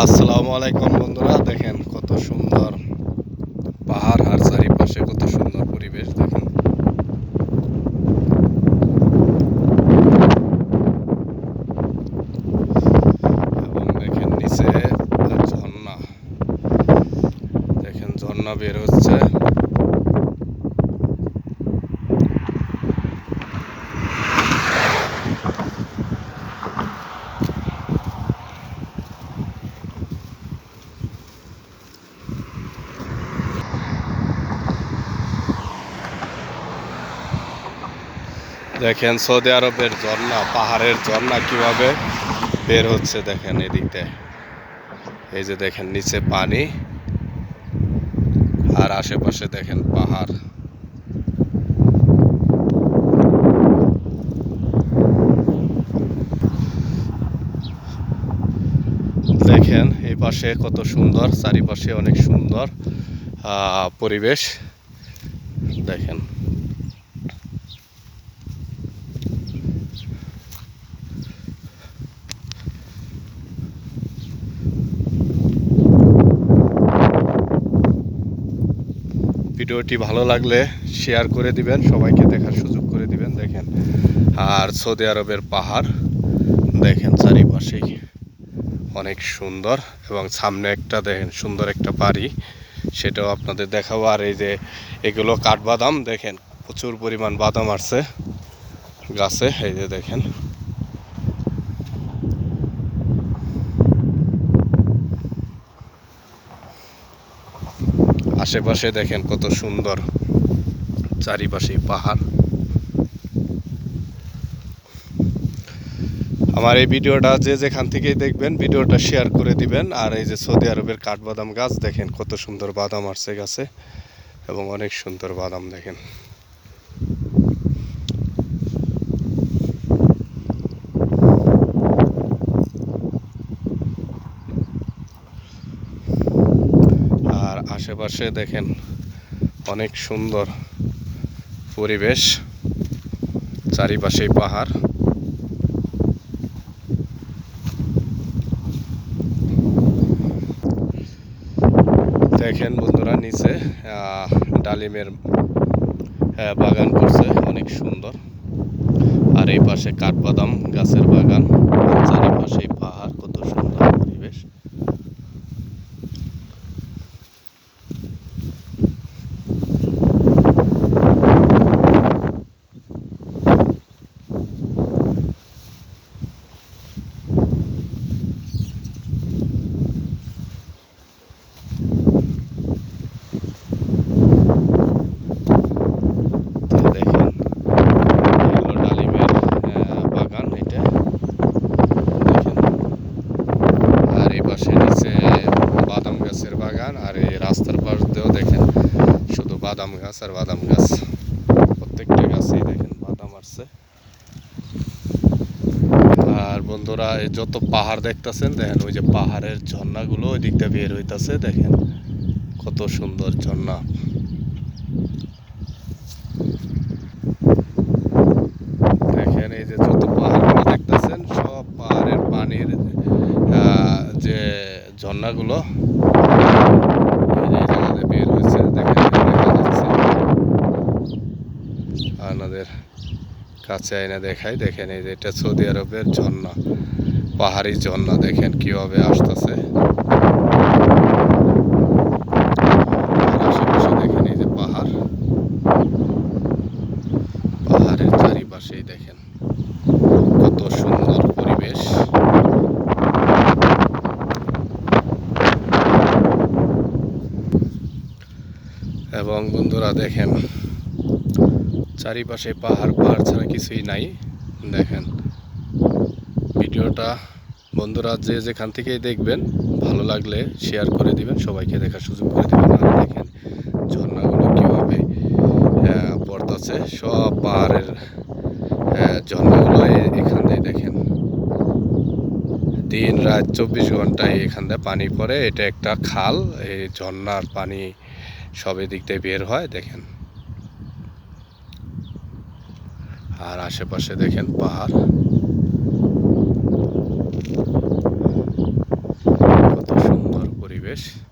আসসালামু আলাইকুম বন্ধুরা, দেখেন কত সুন্দর পাহাড় আর চারিপাশে কত সুন্দর পরিবেশ। দেখেন এবং দেখেন নিচে ঝর্ণা, দেখেন ঝর্ণা বের হচ্ছে। দেখেন সৌদি আরবের ঝর্ণা, পাহাড়ের ঝর্ণা কিভাবে বের হচ্ছে। দেখেন এদিকটা, এই যে দেখেন নিচে পানি আর আশেপাশে দেখেন পাহাড়। দেখেন এই পাশে কত সুন্দর, চারিপাশে অনেক সুন্দর পরিবেশ। দেখেন ভিডিওটি ভালো লাগলে শেয়ার করে দিবেন, সবাইকে দেখার সুযোগ করে দিবেন। দেখেন আর সৌদি আরবের পাহাড় দেখেন চারিপাশেই অনেক সুন্দর, এবং সামনে একটা দেখেন সুন্দর একটা বাড়ি, সেটাও আপনাদের দেখাবো। আর এই যে এগুলো কাঠবাদাম, দেখেন প্রচুর পরিমাণ বাদাম আসছে গাছে, এই যে দেখেন। আশেপাশে দেখেন কত সুন্দর, চারিপাশে পাহাড়। আমার এই ভিডিওটা যে যেখান থেকেই দেখবেন, ভিডিওটা শেয়ার করে দিবেন। আর এই যে সৌদি আরবের কাঠবাদাম গাছ, দেখেন কত সুন্দর বাদাম আসছে গাছে, এবং অনেক সুন্দর বাদাম। দেখেন আর আশেপাশে দেখেন অনেক সুন্দর পরিবেশ, চারিপাশেই পাহাড়। দেখেন বন্ধুরা নিচে ডালিমের বাগান করছে, অনেক সুন্দর। আর এই পাশে কাঠবাদাম গাছের বাগান, চারিপাশেই পাহাড়, কত সুন্দর পরিবেশ। দেখেন এগুলো ডালিমের বাগান, এটা দেখেন। আর এই পাশে নিচে বাদাম গাছের বাগান, আর এই রাস্তার পাশ দিয়েও দেখেন শুধু বাদাম গাছ আর বাদাম গাছ, প্রত্যেকটা গাছেই দেখেন বাদাম আসছে। আর বন্ধুরা এই যত পাহাড় দেখতেছেন, দেখেন ওই যে পাহাড়ের ঝর্ণাগুলো ওই দিকটা বের হইতাছে, দেখেন কত সুন্দর ঝর্ণা। দেখেন এই যে যত পাহাড়গুলো দেখতেছেন, সব পাহাড়ের পানির যে ঝর্ণাগুলো এই জায়গাতে বের হয়েছে। দেখেন দেখা যাচ্ছে, আপনাদের কাছে আইনা দেখাই। দেখেন এই যে এটা সৌদি আরবের ঝর্ণা, পাহাড়ি ঝর্ণা। দেখেন কিভাবে আসতেছে। আশেপাশে দেখেন এই যে পাহাড়, পাহাড়ের চারিপাশেই দেখেন কত সুন্দর পরিবেশ। এবং বন্ধুরা দেখেন চারিপাশে পাহাড়, পাহাড় ছাড়া কিছুই নাই। দেখেন ভিডিওটা বন্ধুরা যে যেখান থেকেই দেখবেন, ভালো লাগলে শেয়ার করে দিবেন, সবাইকে দেখার সুযোগ করে দেবেন। আর দেখেন ঝর্ণাগুলো কীভাবে পড়তেছে, সব পাহাড়ের ঝর্ণাগুলো এখান থেকে দেখেন দিন রাত 24 ঘন্টায় এখান থেকে পানি পড়ে। এটা একটা খাল, এই ঝর্ণার পানি সব এদিক দিয়ে বের হয়। দেখেন আর আশেপাশে দেখেন পাহাড়, কত পরিবেশ।